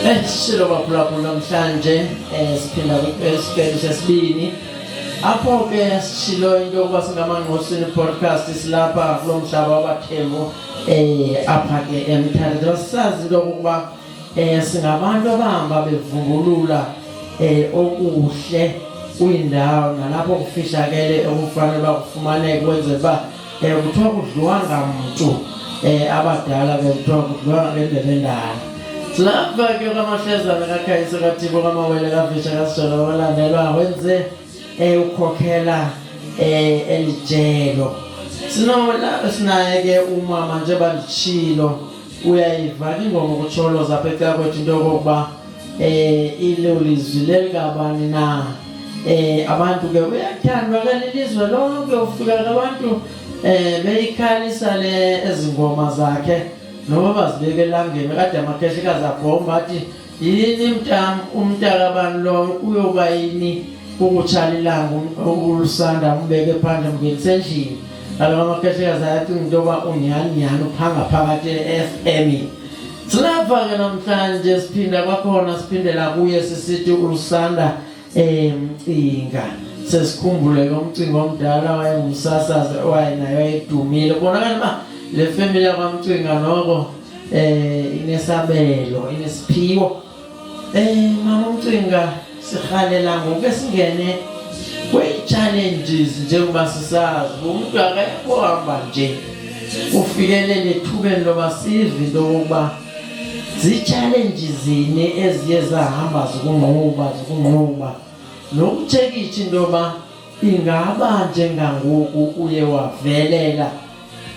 Silo baphulaphula namhlanje siphinda kwesikhathi sesibini apho ke sishilo into yokuba singamangqosini podcast silapha kulo mhlaba wabathembu apha ke eMthatha sazi into yokuba singabantu abahamba bevumbulula okuhle kuyindawo nalapho kufihlakele okufanele bakufumaneke kwenzela ba kuthiwa kudliwa ngamuntu abadala bekuthiwa kudliwa ngendlela endala lapha ke kwamahlezana kaKhayisa kaThixo kamawele kaVisha kaSijolo walandelwa wenze ukhokhela elijelo sinola sinaye ke umama nje bandishilo uyayiva ingoma ukucholoza apha ekhaya kwethu into yokuba ilolizwi lelikabani na abantu ke uyathandwa ke lelizwe lonke ufika abantu beyikhalisa le ezingoma zakhe noma bazibeke elangeni kade amakhehikazi abhomba athi yini umntaka bani lo uyoba yini ukutshala ilanga ukulusanda umbeke phandle mngenise endlini alo amakhehikazi ayathi into yoba unyani uphanga phakathi e-FM silapha ke namhlanje siphinda kwakhona siphindela kuye sisithi ulusanda Mcinga sesikhumbule umcingo omdala wayengumsasazi owayenayo edumile bonakala ba le family yakwaMcinga noko inesabelo inesiphiwo mama uMcinga sihalela ngoku singene kwe-challenges njengoba sisazi umuntu akekho hamba nje ufikelele ethubeni loba sive into yokuba zi-challenges zini eziye zahamba zikunqoba nokutshekisha into yoba ingaba njengangoku uye wavelela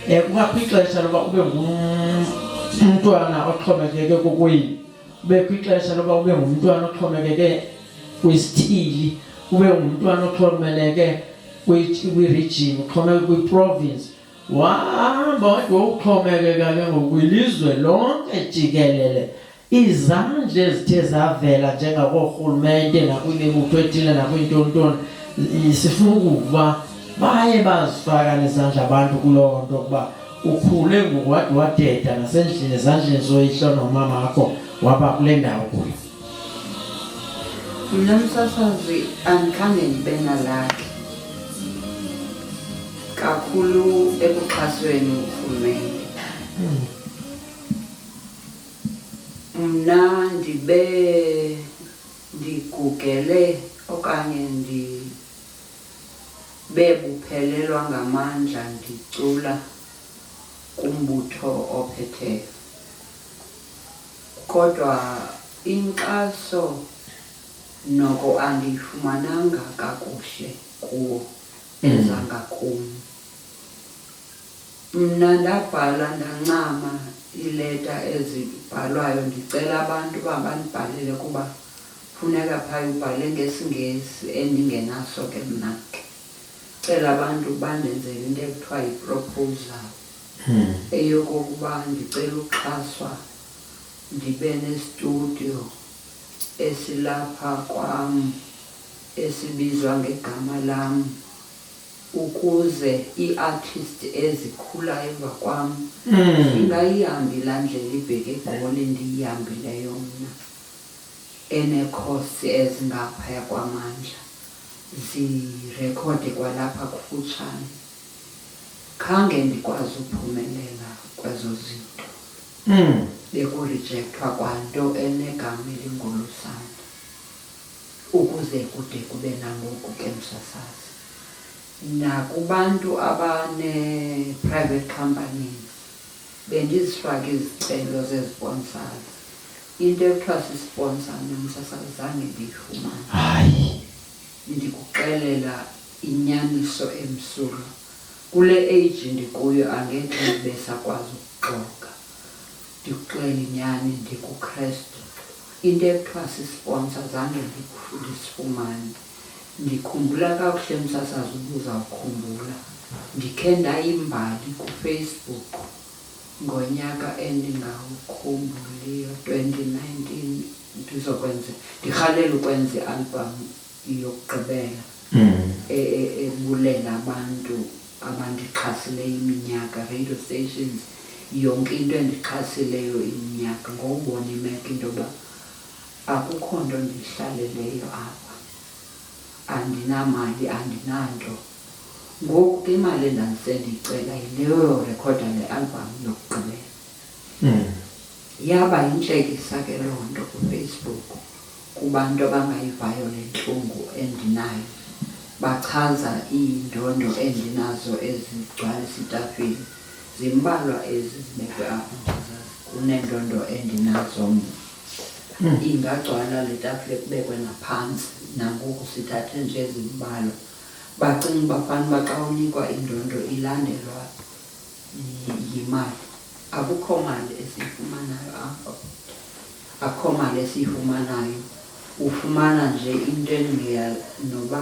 kungaphixesha loba ube ngumntwana oxhomekeke kokuyini ube kwixesha loba ube ngumntwana oxhomekeke kwisithili ube ngumntwana oxhomekeke kwi-region uxhomekeke kwi-province wahamba uxhomekeka ke ngokwilizwe lonke jikelele izandla ezithe zavela njengakoorhulumente nakwimibutho ethile nakwintontoni sifuna ukuva baye bazifaka nezandla abantu kuloo nto ukuba ukhule ngokwade wadeda nasendlini ezandleni zoyihlo nomama wakho wapha kule ndawo kuyo. Mna msasazi andikhange ndibe nalakhe kakhulu ekuxhasweni urhulumente. Mna ndibe ndigugele okanye bebuphelelwa ngamandla ndicula kumbutho ophetheyo kodwa inkxaso noko andiyifumananga kakuhle kuwo ezangakum. Mna ndabhala ndancama ileta ezibhalwayo ndicela abantu bandibhalele kuba funeka phaya ubhale ngesiNgesi endingenaso ke mna ke cela abantu bandenzele into ekuthiwa yi-proposal eyokokuba ndicela uxhaswa ndibe nestudio esilapha kwam esibizwa ngegama lam ukuze ii-artist ezikhula emva kwam ingayihambi laa ndlela ibheke egoli ndiyihambileyo mna enekhosti ezingaphaya kwamandla zirekhode kwalapha kufutshane. Khange ndikwazi uphumelela kwezo zinto bekurejectwa kwanto enegama elingolusanda ukuze kude kube nangoku ke msasazi nakubantu abane-private companies bendizifake izicelo zezi-sponsors. Into ekuthiwa sisponsor namsasazi zange ndiyifumane. Hayi ndikuxelela inyaniso emsulwa kule age ndikuyo angeke ndibe sakwazi ukuxoka ndikuxelela inyani ndikuKrestu. Into ekuthiwa sisponsor zange ndisifumane. Ndikhumbula kakuhle msasazi ubuzawukhumbula ndikhe ndayimbali kuFacebook ngonyaka endingawukhumbuli 2019 ndirhalela ukwenza i-album yokugqibela ebulela abantu abandixhasileyo iminyaka radio stations yonke into endixhasileyo iminyaka ngobona imeko into yoba akukho nto ndiyihlaleleyo apha, andinamali, andinanto. Ngoku ke imali endandisendiyicela yileyo rekhoda le album yokugqibela. Yaba yintlekisa ke loo nto kuFacebook kubantu abangayivayo le ntlungu endinayo. Bachaza iindondo endinazo ezigcwala esitafini, zimbalwa ezi zibekwe apha ndizazi kuneendondo endinazo mna. Ingagcwala le tafile kubekwe naphantsi, nangoku sithathe nje ezimbalwa. Bacinga uba fanuba xa unikwa indondo ilandelwa yimali. Akukho mali esiyifumanayo apha, akukho mali esiyifumanayo. Ufumana nje into endiya noba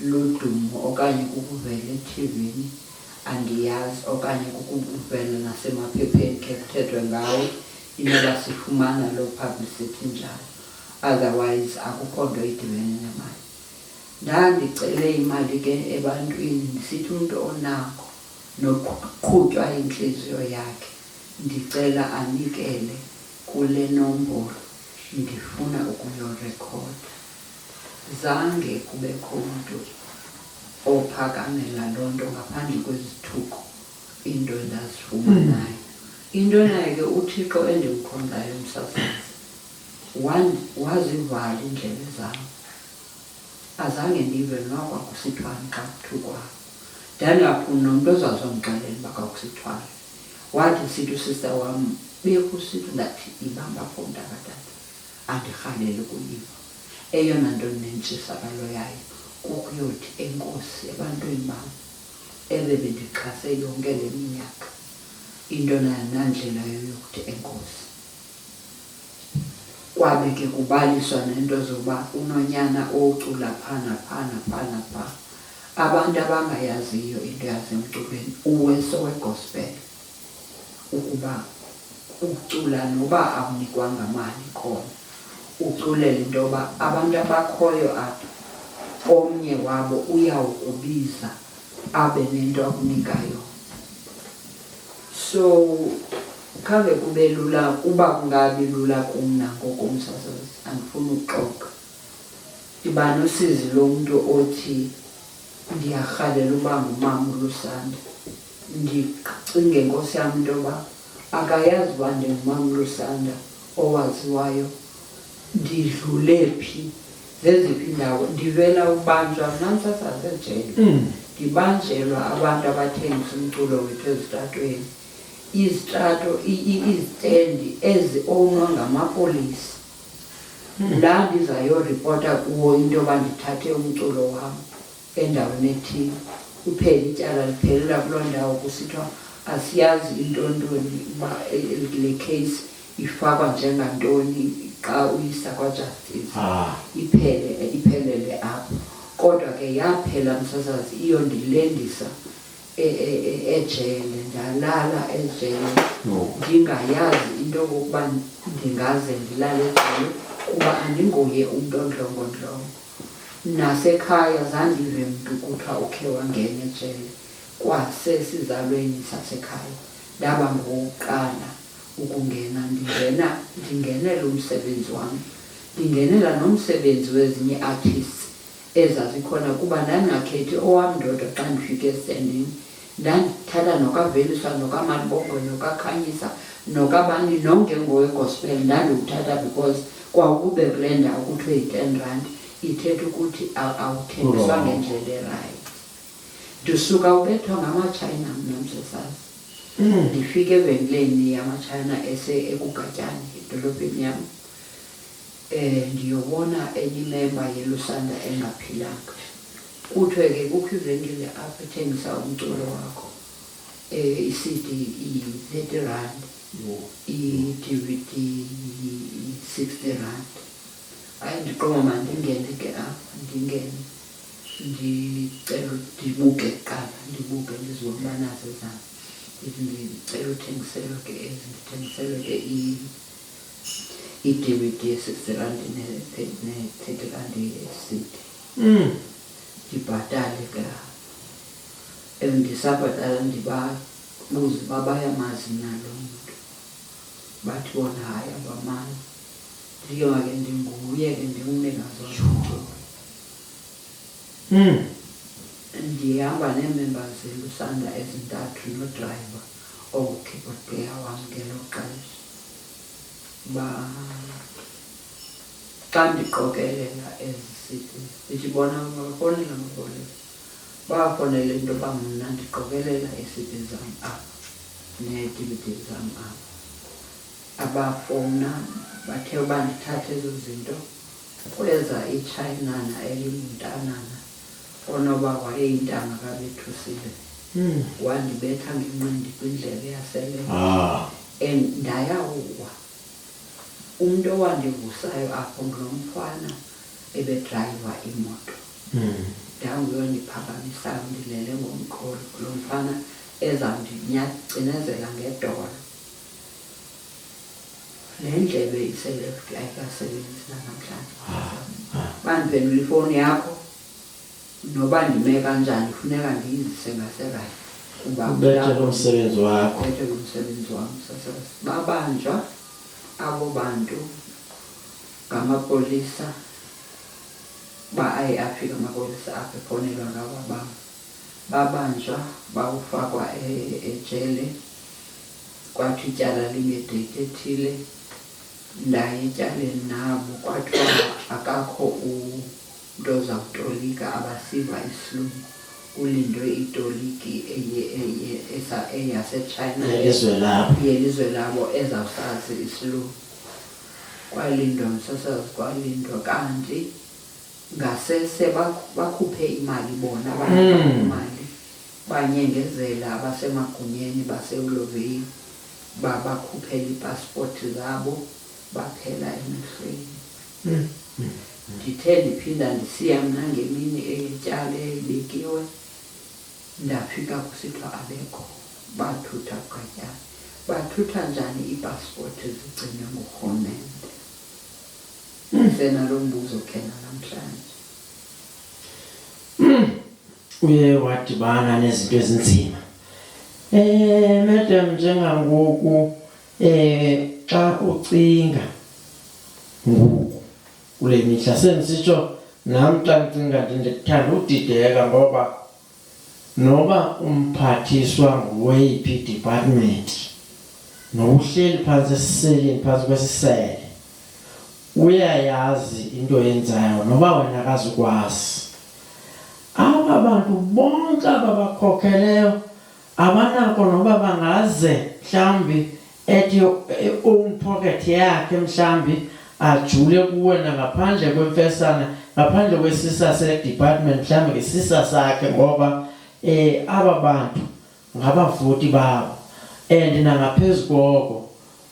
ludumo okanye kukuvela ethivini andiyazi, okanye kukuvela nasemaphepheni khe kuthethwe ngawo inoba sifumana loo publicity njalo. Otherwise akukho nto idibene nemali. Ndandicele imali ke ebantwini ndisithi umntu onako noqhutywa intliziyo yakhe ndicela anikele kule nombolo, ndifuna ukuyorekhoda. Zange kubekho mntu ophakamela loo nto ngaphandle kwezithuko into endazifumanayo. Into nayo ke uThixo endimkhonzayo umsasazi wazivala iindlebe zam. Azange ndive noba kwakusithwani xa kuthukwayo. Ndandingafuni nomntu ozazongixelela uba kwakusithwani. Wathi sithi usista wam bekusithi ndathi ibamba apho mntakatata, andirhaleli ukuyiva. Eyona nto ndinentshisakalo yayo kukuyothi enkosi ebantwini bam ebebendixhase yonke le minyaka, into nayo nandlela yokuthi enkosi. Kwabe ke kubaliswa nento zoba unonyana ocula phana. Abantu abangayaziyo into yasemculweni, uweso wegospel, ukuba ucula noba awunikwanga mali khona, uculela into yoba abantu abakhoyo apha, omnye wabo uyawukubiza abe nento akunikayo. So khange kube lula, uba kungabi lula kumna ngokomsasazi, andifuni ukuxoka. Ndiba nosizi lomntu othi ndiyarhalela uba ngumama uLusanda, ndicinge nkosi yam into yoba akayazi uba ndingumama uLusanda owaziwayo, ndidlule phi, zeziphi iindawo, ndivela ubanjwa mnamsasazi ejele. Ndibanjelwa abantu abathengisa umculo wethu ezitratweni, izitendi ezi-ownwa ngamapolisa. La ndizayoripota kuwo into yoba ndithathe umculo wam endaweni ethile, kuphela ityala liphelela kuloo ndawo kusithiwa asiyazi intontoni uba le case ifakwa njengantoni xa uyisa kwajustice. Iphelele apho. Kodwa ke yaphela msasazi iyondilendisa ejele, ndalala ejele ndingayazi into yokokuba ndingaze ndilale ejele kuba andinguye umntu ondlongondlongo. Nasekhaya zandive mntu kuthiwa ukhe wangena ejele kwasesizalweni sasekhaya. Ndaba ngokuqala ukungena, ndingenela umsebenzi wam, ndingenela nomsebenzi wezinye artists ezazikhona kuba ndandingakhethi owam ndodwa xa ndifike esitendini. Ndandithatha nokaVeliswa, nokaMalibongwe, nokaKhanyisa, nokabani, nonke ngowegospel ndandiwuthatha because kwakube kule ndawo kuthiwe yi-R10 ithetha ukuthi awuthengiswa ngendlela erayi. Ndisuka ubethwa ngamatshayina mna msasazi. Ndifike evenkileni yamatshayina ekugatyane edolophini yam, ndiyobona enye imemba yeLusanda engaphilanga. Kuthiwe ke kukho ivenkile apha ethengisa umculo wakho, i-CD iyi-R30, i-DVD iyi-R60. Hayi, ndiqonga mandingene ke apha, ndingene ndicela ndibuke kuqala, ndizibone uba nazo zam. Ndicela uthengiselwe ke ezi, ndithengiselwe ke i-DVD ye-R60 ne-R30 ye-CD. Ndibhatale ke, ndisabhatala ndibabuze uba bayamazi nalo mntu. Bathi bona hayi abamazi. ndike make ndinguye ke ndingumnikazi womculo. Ndihamba nee-members zelusanda ezintathu nodrayiva ongukeyboard wam ngelo xesha. Xa ndiqokelela ezi CDs ndithi bona bafowunela amapolisa, bafowunela into yoba mna ndiqokelela ii-CD zam apha nee-DVD zam apha. Abafowuna bathe uba ndithathe ezo zinto kweza itshayinana elimntanana onoba wayeyintanga kabethusile wandibetha ngenqindi kwindlebe yaselenza ndayawuwa. Umntu owandivusayo apho ngulo mfana ebedrayiva imoto. Ndanguyo ndiphakamisayo ndilele ngomqolo kulo mfana ezawundinyacinezela ngedolo. Le ndlebe iseleft ayikasebenzi namhlanje. Bandiphendula ifowuni yakho noba ndime kanjani funeka ndiyizise ngaserayithi kuba ubethe lo msebenzi wakho. ubethe lo msebenzi wam. Babanjwa abo bantu ngamapolisa afika amapolisa apha efonelwa ngaba bam. Babanjwa bawufakwa ejele kwathi ityala lingedate ethile ndaye etyaleni nabo kwathiwa akakho umntu ozawutolika abasiva isilungu ulindwe itoliki eyaseChina yelizwe labo ezawusazi isilungu. Kwalindwa msasazi kwalindwa kanti ngasese bakhuphe imali bona abantu imali banyengezela abasemagunyeni baseuloveni bakhuphela iipasipoti zabo baphela emehlweni. Ndithe ndiphinda ndisiya mna ngemini etyala ebekiwe ndafika kusithiwa abekho bathutha bqatyana. Bathutha njani iipasipoti zigcinwe ngurhulumente? Senalo mbuzo khena namhlanje. Uye wadibana nezinto ezinzima. Madam njengangoku xa ucinga ngoku kule mihla sendisitsho nam xa ndicinga ndithanda udideka ngoba noba umphathiswa ngoweyiphi department nokuhleli phantsi esiseleni phantsi kwesisele uyayazi into yenzayo noba wena akazukwazi. Aba bantu bonke ababakhokheleyo abanako noba bangaze mhlawumbi ethi own pocket yakhe mhlawumbi ajule kuwe nangaphandle kwemfesana ngaphandle kwesisa se-department mhlawumbi ngesisa sakhe ngoba aba bantu ngabavoti babo and nangaphezu koko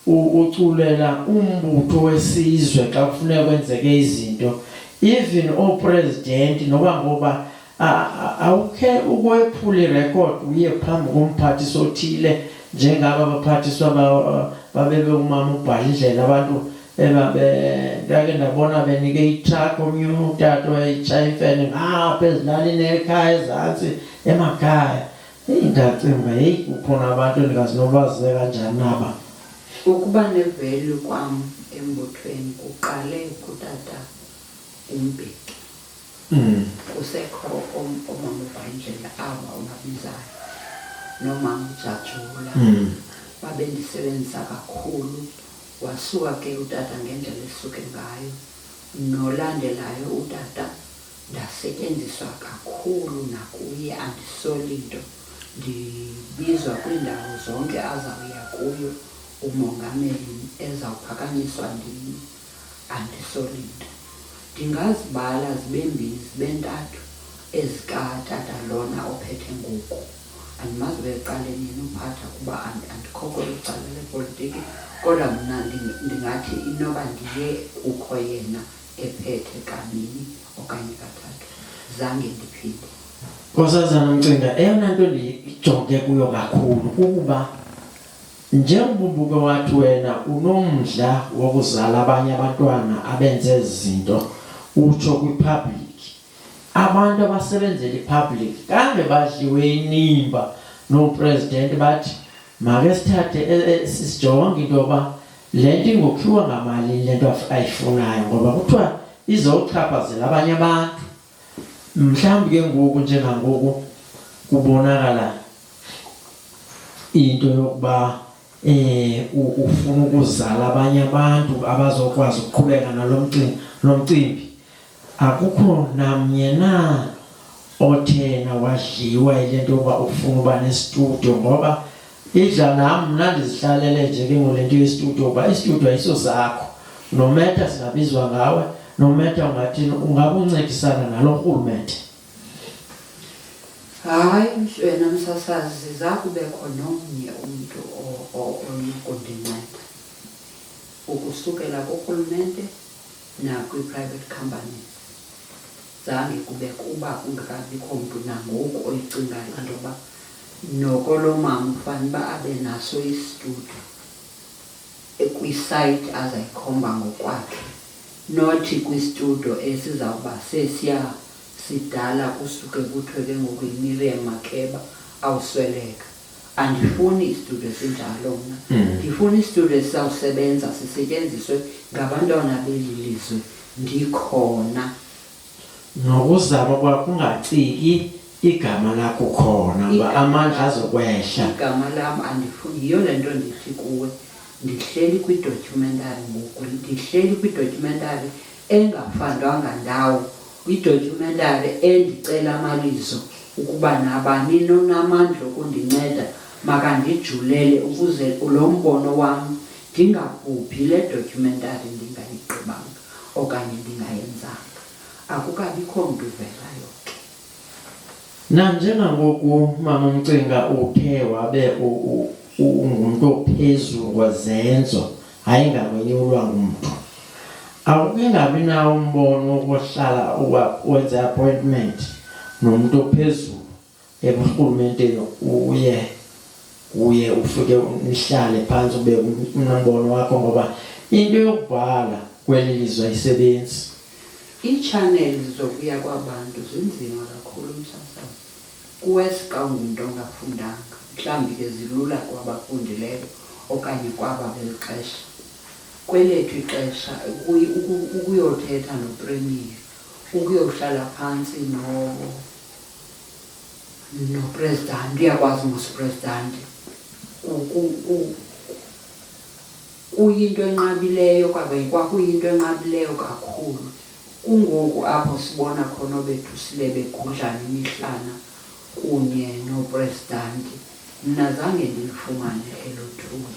uculela umbutho wesizwe xa kufuneka kwenzeke izinto even opresident noba ngoba awukhe ukwephula irekhodi uye phambi komphathisi othile njengaba baphathiswa babebe umama ubhala indlela abantu ndake ndabona benike itrakhi omnye utata wayitshayifene ngapha ezilalini ekhaya ezantsi emakhaya. Ndacinga heyi kukhona abantu endingazinobaziwe kanjani naba. Ukuba nevelu kwam embuthweni kuqale kutata uMbeki. Kusekho omama uBhayindlela aba ubabizayo nomama uJajula babendisebenzisa kakhulu. Wasuka ke utata ngendlela esuke ngayo nolandelayo utata ndasetyenziswa kakhulu nakuye andisoli nto. Ndibizwa kwiindawo zonke azawuya kuyo umongameli ezawuphakanyiswa ndim andisoli nto. Ndingazibala zibe mbini zibe ntathu ezikatata lona ophethe ngoku. Andimazi beqaleni yena uphatha kuba andikho kwelo cala lepolitiki kodwa mna ndingathi inoba ndiye kukho yena ephethe kabini okanye kathathu zange ndiphinde. Nkosazana Mcinga, eyona nto ndijonge kuyo kakhulu kukuba njengobubuke wathi wena unomdla wokuzala abanye abantwana abenze ezi zinto utsho kwipublic. Abantu abasebenzela ipublic kange badliwe inimba nopresident bathi make sithathe sijonge into yoba lento ingokhiwa ngamali lento ayifunayo ngoba kuthiwa izochaphazela abanye abantu. Mhlawumbe ke ngoku njengangoku kubonakala into yokuba ufuna ukuzala abanye abantu abazokwazi ukuqhubeka nomcimbi. Akukho namnye na othena wadliwa ilento yokuba ufuna uba nestudio ngoba idla nam mna ndizihlalele nje ke ngolento yestudio uba istudio ayiso zakho. Nometa singabizwa ngawe, nometa ungathini ungabe uncedisana nalo rhulumente. Hayi wena msasazi zakubekho nomnye umntu onokundinceda ukusukela kurhulumente nakwi-private companies. Zange kubekho uba kungekabikho mntu nangoku oyicingayo into yoba noko lo mama ufane uba abe naso istudio kwisayiti azayikhomba ngokwakhe, nothi kwistudio esizawuba sidala kusuke kuthiwe ke ngoku yiMiriam Makeba awusweleka. Andifuni istudio esinjalo mna. Ndifuna istudio esizawusebenza sisetyenziswe ngabantwana beli lizwe ndikhona. Nokuzama kwa kungaciki igama lakho khona ngoba amandla azokwehla. Igama lam andifuni. Yiyo le nto ndithi kuwe ndihleli kwidocumentary ngoku, ndihleli kwidocumentary engafandwanga ndawo, kwidocumentary endicela amalizo ukuba nabani nonamandla okundinceda makandijulele ukuze lo mbono wam ndingabhubhi le documentary ndingayigqibanga okanye ndingayenzanga. Akukabikho mntu uvelayo ke. Nanjengangoku Mama Mcinga uthe wabe ungumntu ophezulu kwezenzo, hayi ngakwenyulwa ngumntu. Awuke ngabi nawo umbono wokuhlala wenze appointment nomuntu ophezulu eburhulumenteni uye ufike nihlale phansi ube umbono wakho ngoba into yokubhala kweli lizwe ayisebenzi. Iichannel zokuya kwabantu zinzima kakhulu msasazi. Kuwe sikawungumntu ongafundanga, mhlawumbi ke zilula kwabafundileyo okanye kwaba beli xesha. Kwelethu ixesha ukuyothetha nopremier, ukuyohlala phantsi nopresident, uyakwazi ngosipresident, kuyinto enqabileyo kwakuyinto enqabileyo kakhulu. Kungoku apho sibona khona bethu sile begudlana imihlana kunye nopresident. Mna zange ndilifumane elo thuba.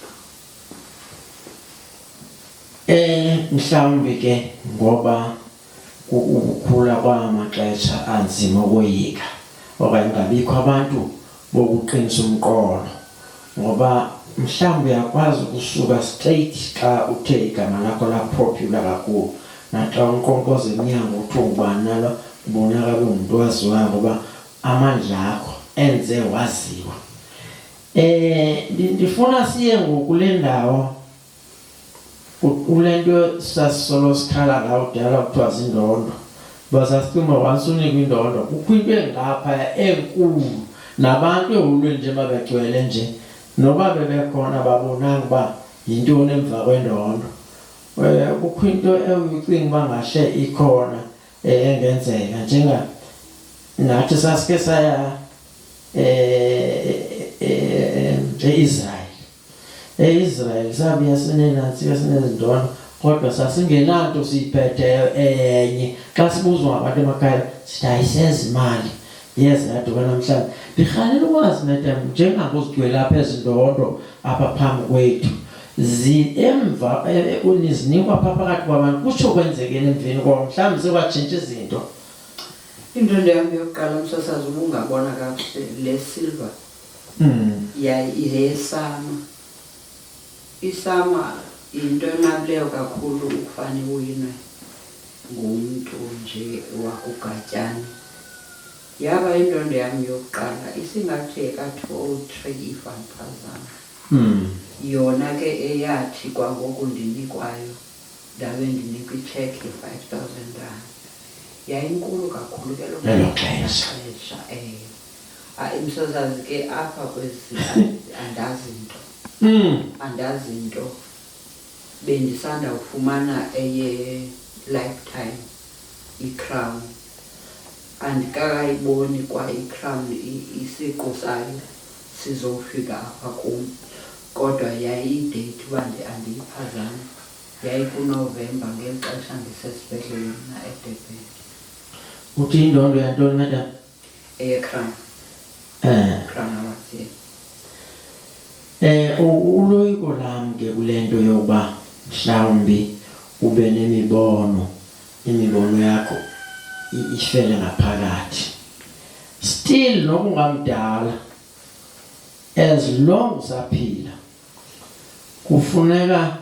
Mhlawumbi ke ngoba ukukhula kwamaxesha anzima ukoyika okanye ngabikho abantu bokuqinisa umqolo ngoba mhlawumbi uyakwazi ukusuka straight xa uthe igama lakho la-popular kakhulu, naxa unkonkoza emnyango uthi ungubani nalo ubonakala ungumntu owaziwayo ngoba amandla akho enze waziwa. Ndifuna siye ngokule ndawo kule nto sasisolo sikhala ngayo kudala kuthiwa zindondo. Basasicinga once unikwa indondo kukho into engapha enkulu nabantu ehulweni nje babegcwele nje noba bebekhona babonanga uba yintoni emva kwendondo. Kukho into ewuyicinga uba ngahle ikhona engenzeka njenga nathi sasike saya e-Israel sabuya sinenantsika sinezindondo kodwa sasingenanto siyiphetheyo enye. Xa sibuzwa ngabantu emakhaya sithi ayisenza imali yeza yaduka namhlanje. Ndikhalela ukwazi madam njengangozigcwele apha ezindondo apha phambi kwethu emva nizinikwa phaa phakathi kwabantu kutsho kwenzekeni emveni kwabo mhlawumbi sekwatshintsha izinto. Into yam yokuqala msasazi ubungabona kakuhle le silver yesama. Isama into enabileyo kakhulu ukufane uyinwe ngumntu nje wakugatyana. Yaba indondo yam yokuqala isingathi ka-2003 iFanphazana. Yona ke eyathi kwangoku ndinikwayo ndabe ndinikwa itshekhi ye-5,000 rand. Yayinkulu kakhulu ke lo xesha. Msasazi ke apha kwezi andazi nto. Andazi nto bendisanda ufumana eye Lifetime iCrown andikayiboni kwa iCrown isiqu sayo sizofika apha kum kodwa yayidate uba andiyiphazami yayikuNovember ngexesha ndisesibhedlele mna eDurban. Uthi indondo yantoni madam? Crown. Crown awathi. Uloyiko lami ke kulento yokuba mhlawumbi ube imibono yakho ifele ngaphakathi. Still nokungamdala as long usaphila kufuneka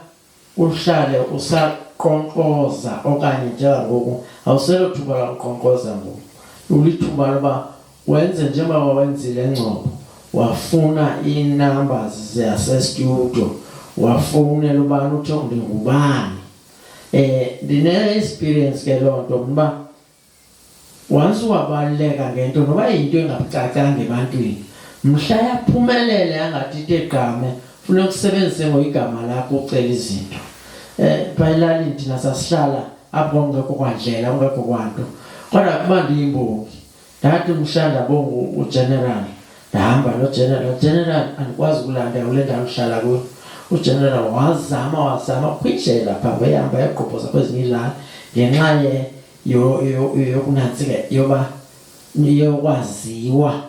uhlale usaqonqoza okanye njengoku awuselo thuba la uqonqoza ngoku ulithuba loba wenze njengoba wenzile engcobo wafuna inumbers zasestudio wafonela ubani uthi ngubani ndine experience ke lonto ngoba once wabaleka ngento noba into engacacanga ebantwini mhla yaphumelele angathi tegqame ufuna ukusebenzisa ngoigama lakho ucela izinto phayilali thina sasihlala apho ngekho kwandlela ungekho kwanto kodwa kuba ndiyimbongi ndathi umshanda bongo ugeneral ndahamba general andikwazi ukulanda kule ndawo uhlala kuyo ugeneral wazama kwindlela phambi ehamba eqhubhoza kwezinye ilali ngenxa yokunantsika yoba yokwaziwa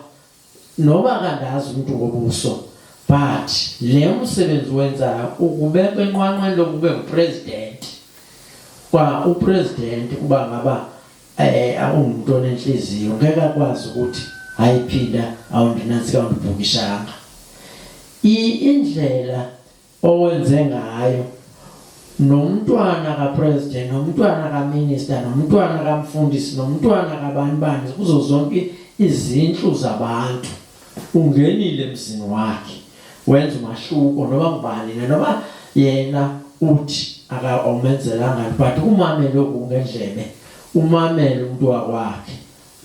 noba kandazi umuntu ngobuso but le umsebenzi wenzayo ukubeka enqwanqweni lokube ngupresident kwa upresident kuba ngaba umuntu onenhliziyo ngeke akwazi ukuthi ayiphinda awundinantsika awundibhukishanga indlela owenze ngayo nomntwana kapresident nomntwana kaminister nomntwana kamfundisi nomntwana kabani kuzo zonke izindlu zabantu ungenile emzini wakhe wenza umahluko noba ngubani noba yena uthi akawumenzelanga but umamele okungendlebe umamele umuntu wakwakhe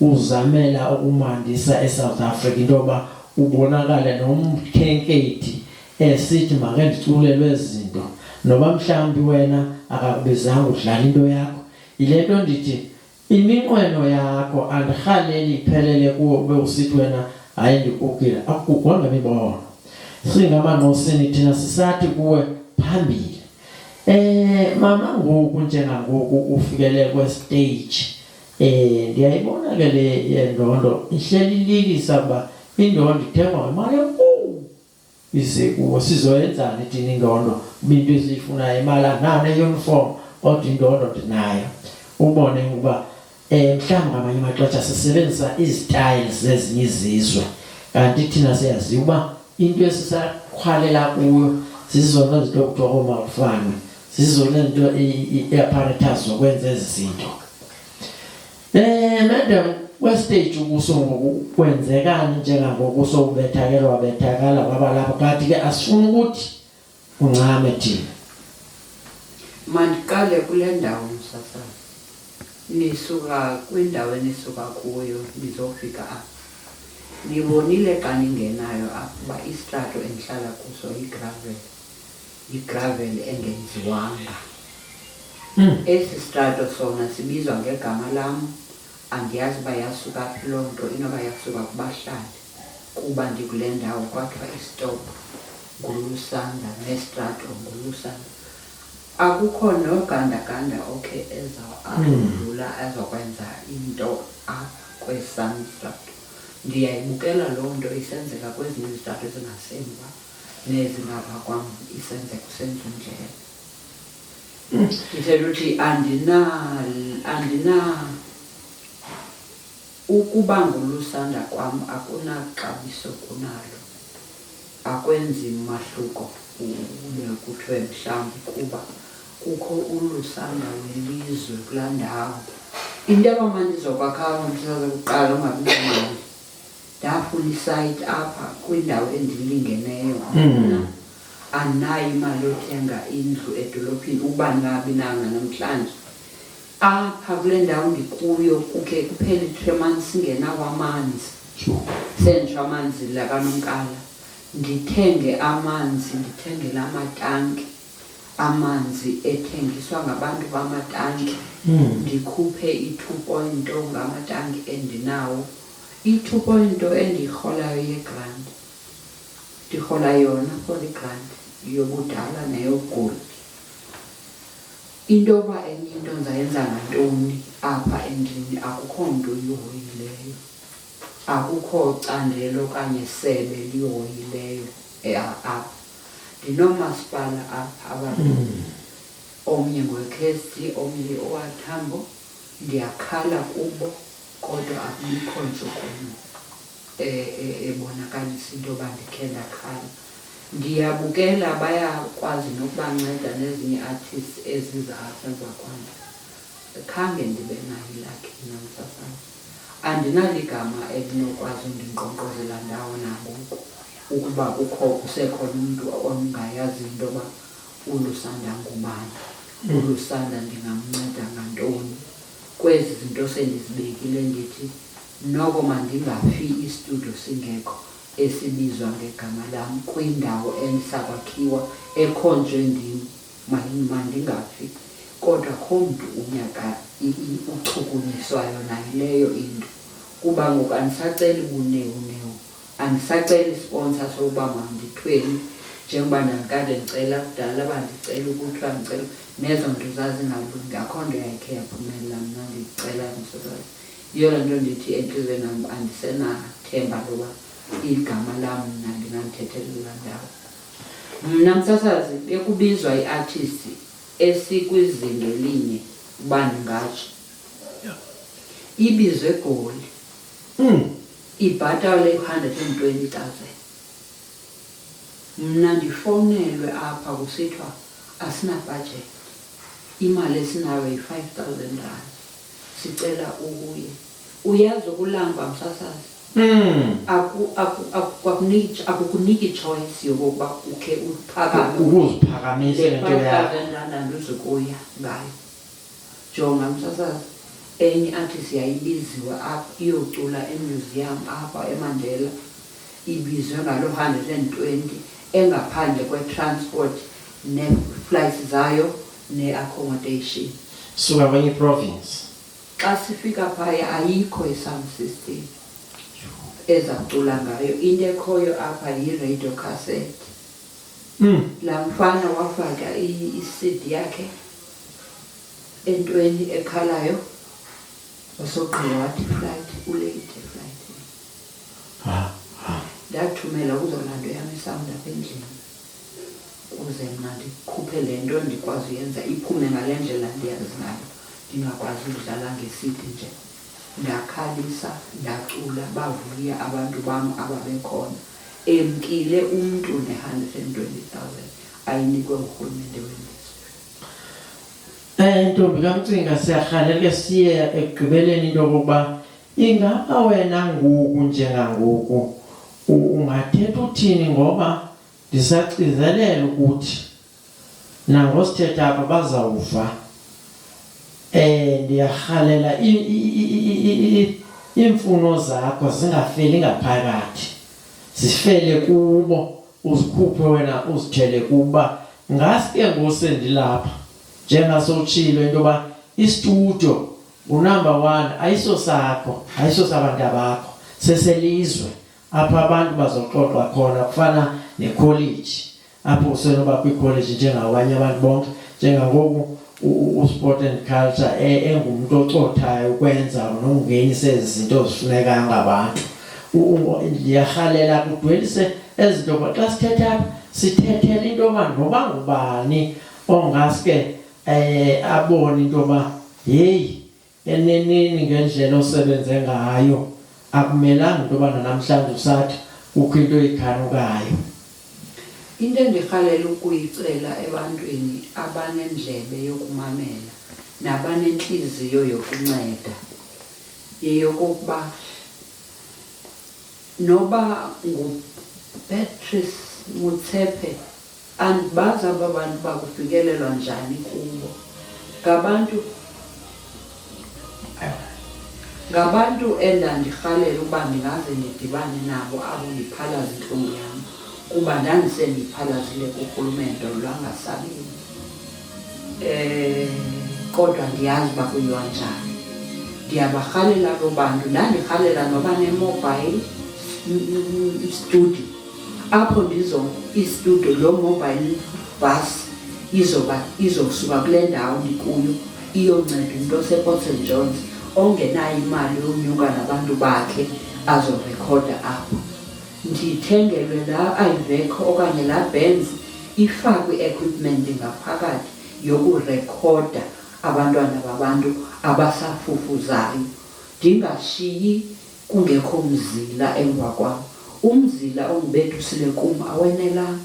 uzamela ukumandisa eSouth Africa intoba ubonakala nomkhenkethi esithi make ndiculelwe izinto noba mhlambi wena akakubizanga udlala into yakho ilento ndithi iminqweno yakho andihaleli iphelele kuwe ube usithi wena hayi ndikukile akukhona mibono singamanqosini thina sisathi kuwe phambili mama ngoku njengangoku ufikele kwestage ndiyayibona ke le yendondo ihleli lilisa kuba indondo ithengwa ngemali enkulu ize kuwo sizoyenzani thina indondo bintu esiyifunayo imali nane uniform kodwa indondo ndinayo ubone ukuba mhlawumbe ngamanye amaxesha sisebenzisa izstyles zezinye izizwe kanti thina siyaziwa uba into esisakhwalela kuyo zizona zinto okuthiwa koomafana zizona zinto i-apparatus zokwenza ezi zinto. Madam kwestage ukuso ngokwenzekani njengangoku sobethakelwa kwabalapha kanti ke asifuna ukuthi uncame thina mandiqale kule ndawo msasana nisuka kwindawo enisuka kuyo nizofika apha nibonile xa ningenayo apha uba istrato endihlala kuso igravel engenziwanga esi strato sona sibizwa ngegama lam andiyazi uba yasuka phi loo nto inoba yasuka kubahlali kuba ndikule ndawo kwathiwa istop ngulusanda nestrato ngulusanda akukho nogandaganda okhe ezadlula ezokwenza into apha kweSunstrato ndiyayibukela loo nto isenzeka kwezinye izitrato ezingasemva nezingapha kwam isenzeka kusenza indlela ithetha ukuthi andina ukuba ngulusanda kwam akunaxabiso kunalo akwenzi mahluko ube kuthiwe mhlawumbi kuba kukho ulusanda welizwe kulaa ndawo into abamandizokwakha mhlaza kuqala ungabinamali ndafuna isayiti apha kwindawo endilingeneyo andinayo imali yothenga indlu edolophini uba ndingabinanga namhlanje apha kule ndawo ndikuyo kukhe kuphele 3 months singenawo amanzi sentsho amanzi lakaNonkala ndithenge amanzi ndithengele amatanki amanzi ethengiswa ngabantu bamatanki ndikhuphe i-2.0 ngamatanki endinawo. I-2.0 endiyirholayo yegrant ndirhola yona for igrant yobudala neyogula. Into yoba enye into ndizayenza ngantoni apha endlini akukho mntu uyihoyileyo, akukho candelo okanye sebe lihoyileyo apha. Ndinomasipala apha ababini, omnye ngoweKSD omnye owathambo. Ndiyakhala kubo kodwa akubikho ntshukumo ebonakalisa into yoba ndikhe ndakhala. Ndiyabukela bayakwazi nokubanceda nezinye artists eziza apha emva kwam. Khange ndibe nayo ilakhi namsasazi. Andinaligama elinokwazi undingqonkqozela ndawo nangoku ukuba kusekhona umntu ongayazi into yoba uLusanda ngubani, uLusanda ndingamnceda ngantoni. Kwezi zinto sendizibekile ndithi noko mandingafi istudio singekho esibizwa ngegama lam kwindawo endisakwakhiwa ekhonjwe ndim, mandingafi. Kodwa kho mntu unyaka uchukunyiswayo nayileyo into, kuba ngoku andisaceli bunewu, andisaceli isponsa sokuba mandithweni njengoba ndandikade ndicela kudala bandicela ukuthiwa ndicela nezo nto zazingalungi. Akho nto yayikhe yaphumelela mna ndicela msasazi. Yiyo le nto ndithi entliziyweni nam andisenathemba loba igama lam mna ndingamthethelela ndawo. Mna msasazi bekubizwa i-artist esikwizinga elinye uba ndingatsho ibizwe Goli, ibhatale 120,000. Mna ndifowunelwe apha kusithiwa asinabhajethi, imali esinayo yi-5,000 rand, sicela ukuye. Uyazi ukulamba msasazi, akukuniki choice yokokuba ukhe uphakame ukuziphakamisa into yakho. 5,000 rand andizukuya ngayo. Jonga msasazi, enye artist yayibiziwe apha iyocula emuseum apha eMandela, ibizwe ngalo 120 engaphandle kwe-transport ne-flights zayo ne-accommodation. Suka kwenye province. Xa sifika phaya ayikho i-sound system ezacula ngayo. Into ekhoyo apha yi-radio cassette. Laa mfana wafaka i-CD yakhe entweni ekhalayo, wasogqiba wathi flight ulate flight. Ndathumela kuzolanto yam isound apha endlini kuze mna ndikhuphe le nto ndikwazi uyenza iphume ngale ndlela ndiyazi ngayo, ndingakwazi udlala ngesidi nje. Ndakhalisa, ndacula, bavuya abantu bam ababekhona. Emkile umntu ne-120,000 ayinikwe urhulumente welizwe. Ntombi kaMcinga, siyarhalela ke siye ekugqibeleni into yokokuba ingaba wena ngoku njengangoku ungathetha uthini, ngoba ndisacizelela ukuthi nangosithetha apha bazawuva. Ndiyarhalela iimfuno zakho zingafeli ngaphakathi, zifele kubo, uzikhuphe wena uzithele kuba ngaske ngosendilapha njengasotshilo into yoba istudio unumber 1 ayiso sakho, ayiso sabantu bakho, seselizwe apha abantu bazoxoxa khona. Kufana nekholeji apho usenoba kwikholeji njengabanye abantu bonke, njengangoku usport and culture engumntu ocothayo ukwenza nokungenisa ezi zinto zifunekayo ngabantu. Ndiyarhalela kudwelise ezi zinto xa sithetha apha, sithethele into yoba noba ngubani ongaske abone into yoba yeyi eneneni ngendlela osebenze ngayo akumelanga into yoba namhlanje usathi kukho into eyikhanukayo. Into endirhalela ukuyicela ebantwini abanendlebe yokumamela nabanentliziyo yokunceda yeyokokuba noba nguPatrice Motsepe andibazi aba bantu bakufikelelwa njani kubo. Ngabantu endandirhalela uba ndingaze ndidibane nabo abo ndiphalaza intlungu yam, kuba ndandisendiyiiphalazile kurhulumente lwangasabini. kodwa ndiyazi uba kuyiwa njani. Ndiyabarhalela abo bantu, ndandirhalela noba ne-mobile studio apho istudio loo mobile bus izosuka kule ndawo ndikuyo iyonceda umntu osePort St Johns ongenayo imali yonyuka nabantu bakhe azorekhoda apho. Ndithengelwe laa Iveco okanye laa Benz ifakwe i-equipment ngaphakathi yokurekhoda abantwana babantu abasafufuzayo, ndingashiyi kungekho mzila emva kwam. Umzila ongibethusile kum awenelanga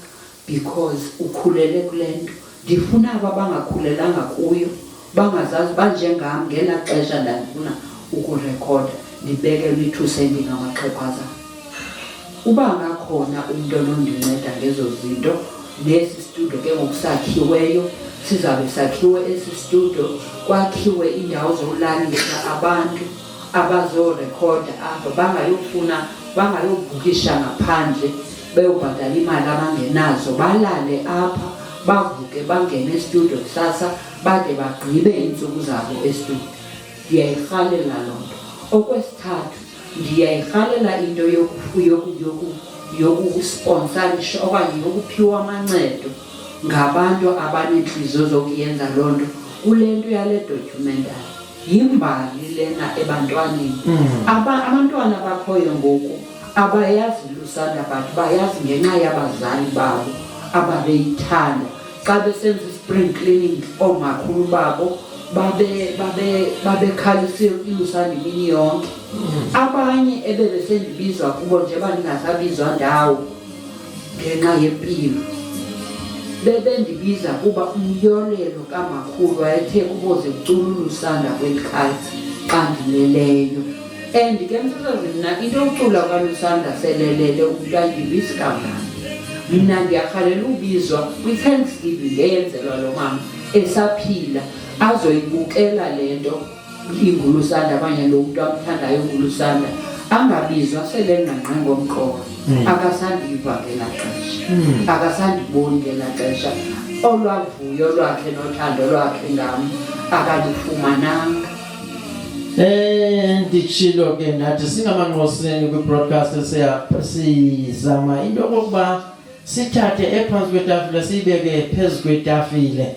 because ukhulele kule nto. Ndifuna aba bangakhulelanga kuyo, bangazazi banjengam ngelaa xesha ndandifuna ukurekhoda ndibekelwe ithusenti ngamaxhephazana. Uba ngakhona umntu onondinceda ngezo zinto, nesi studio ke ngokusakhiweyo sizabe sakhiwe esi studio, kwakhiwe indawo zolalela abantu abazorekhoda apha, bangayobhukisha ngaphandle beyobhatala imali abangenazo, balale apha bavuke bangene estudio kusasa bade bagqibe iintsuku zabo estudio. Ndiyayirhalela loo nto. Okwesithathu, ndiyayirhalela into yokusponsarisha okanye yokuphiwa amancedo ngabantu abaneentliziyo zokuyenza loo nto kule nto yale documentary. Yimbali lena ebantwaneni. Abantwana bakhoyo ngoku abayazi Lusanda but bayazi ngenxa yabazali babo ababeyithanda. Xa besenza i-spring cleaning oomakhulu babo babekhalise iLusanda imini yonke. Abanye ebebesendibizwa kubo njengoba ndingasabizwa ndawo ngenxa yempilo, bebendibiza kuba umyolelo kamakhulu wayethe kuboze kucula uLusanda kweli khaya xa ndileleyo. And ke msazazini mna into yokucula kwaLusanda selelele umntu ayibisi kamnandi. Mna ndiyarhalela ubizwa kwi-Thanksgiving eyenzelwa lo mama esaphila azoyibukela le nto inguLusanda abanye lo mntu amthandayo nguLusanda, angabizwa selengqangqe ngomqolo. Akasandiva ngelaa xesha, akasandiboni ngelaa xesha. Olwavuyo lwakhe nothando lwakhe ngam akalifumananga. Nditshilo ke nathi singamanqoseni kwi-broadcast sizama into yokokuba sithathe ephantsi kwetafile siyibeke phezu kwetafile.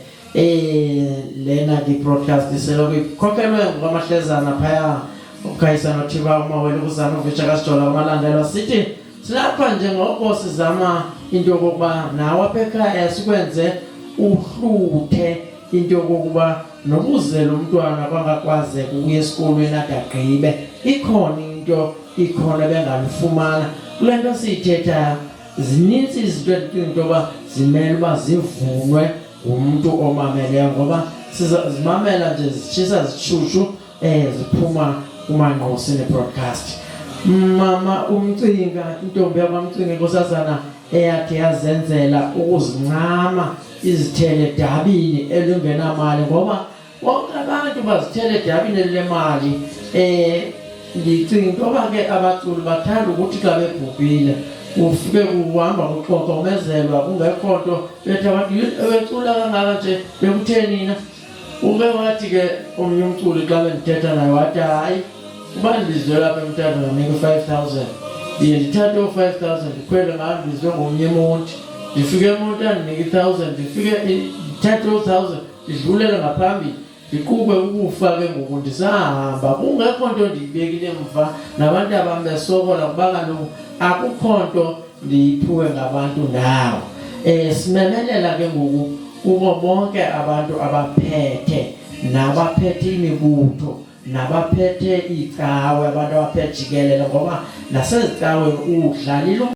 Lena ke-broadcast selokukhokelwe ngokwamahlezana phaya uKhayisa noThiba uMawela ukuzana uvitsha kaSijola amalandela. Sithi silapha njengoko sizama into yokokuba nawe apha ekhaya sikwenze uhluthe into yokokuba nokuzela umntwana bangakwazeka ukuya esikolweni adagqibe. Ikhona bengalifumana kule nto siyithethayo. Zinintsi izinto endicinga into yoba zimele uba zivunwe ngumntu omameleyo, ngoba sizimamela nje zitshisa zishushu ziphuma kumaNgqosini broadcast. Mama uMcinga, intombi yakwaMcinga inkosazana eyakhe yazenzela ukuzincama izithele edabini elingenamali, ngoba bonke abantu bazithele edabini elinemali. Ndicinga into yoba ke abaculi bathanda ukuthi xa bebhubhile ufike kuhamba kuxokomezelwa kungekho nto bethi abantu ebecula kangaka nje bekutheni nina. Uke wathi ke omnye umculi xa bendithetha naye wathi hayi uba ndibizwe lapha emntana nganika 5,000 ndiye ndithathe u-5,000 ndikhwele ngayo ndibizwe ngomnye emonti, ndifike emonti andinike 1,000 ndifike ndithathe u-1,000 ndidlulele ngaphambili ndiqube ukufa ke ngoku ndisahamba. Kungekho nto ndiyibekile mva nabantu abam besokola kuba kaloku akukho nto ndiyiphiwe ngabantu ndawo. Simemelela ke ngoku kubo bonke abantu abaphethe nabaphethe imibutho nabaphethe icawe, abantu abaphethe jikelele, ngoba nasezicaweni udlalile